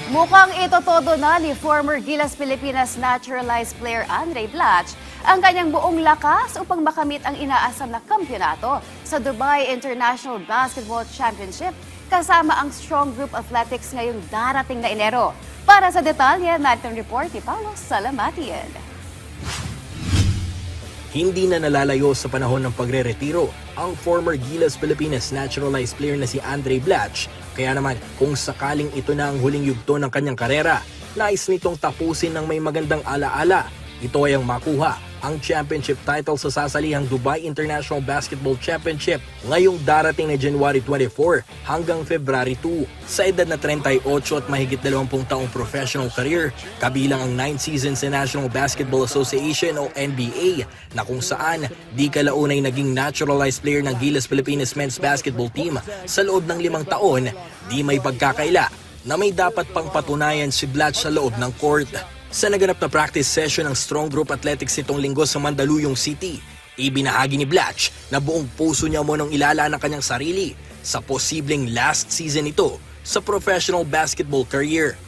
Mukhang itotodo na ni former Gilas Pilipinas naturalized player Andre Blatch ang kanyang buong lakas upang makamit ang inaasam na kampyonato sa Dubai International Basketball Championship kasama ang Strong Group Athletics ngayong darating na Enero. Para sa detalye, natin report ni Paulo Salamatian. Hindi na nalalayo sa panahon ng pagre-retiro ang former Gilas Pilipinas naturalized player na si Andre Blatch. Kaya naman kung sakaling ito na ang huling yugto ng kanyang karera, nais nitong tapusin ng may magandang alaala. Ito ay ang makuha ang championship title sa sasalihang Dubai International Basketball Championship ngayong darating na January 24 hanggang February 2. Sa edad na 38 at mahigit 20 taong professional career, kabilang ang 9 seasons sa National Basketball Association o NBA na kung saan di kalaunay naging naturalized player ng Gilas Pilipinas Men's Basketball Team sa loob ng 5 taon, di may pagkakaila na may dapat pang patunayan si Blatch sa loob ng court. Sa naganap na practice session ng Strong Group Athletics nitong linggo sa Mandaluyong City, ibinahagi ni Blatch na buong puso niya munang ilala ng kanyang sarili sa posibleng last season nito sa professional basketball career.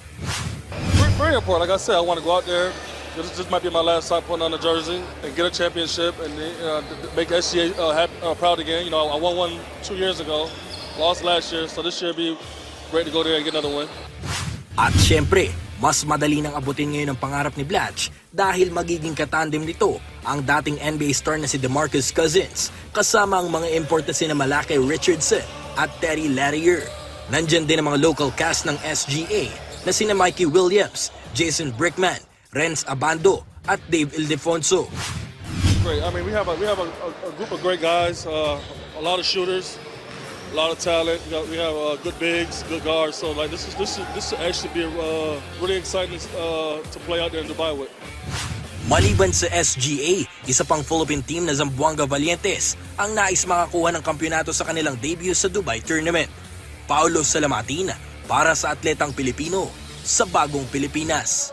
Very important. Like I said, I want to go out there. This might be my last time putting on a jersey and get a championship and make SGA proud again. You know, I won one 2 years ago, lost last year, so this year be ready to go there and get another win. At syempre, mas madali nang abutin ngayon ang pangarap ni Blatch dahil magiging katandem nito ang dating NBA star na si DeMarcus Cousins kasama ang mga import na sina Malachi Richardson at Terry Lattier. Nandyan din ang mga local cast ng SGA na sina Mikey Williams, Jason Brickman, Renz Abando at Dave Ildefonso. Great. I mean, we have a group of great guys, a lot of shooters, a lot of talent. We have good bigs, good guards. So like this should actually be really exciting to play out there in Dubai with. Maliban sa SGA, isa pang Philippine team na Zamboanga Valientes ang nais makakuha ng kampyonato sa kanilang debut sa Dubai Tournament. Paulo Salamatin para sa atletang Pilipino sa Bagong Pilipinas.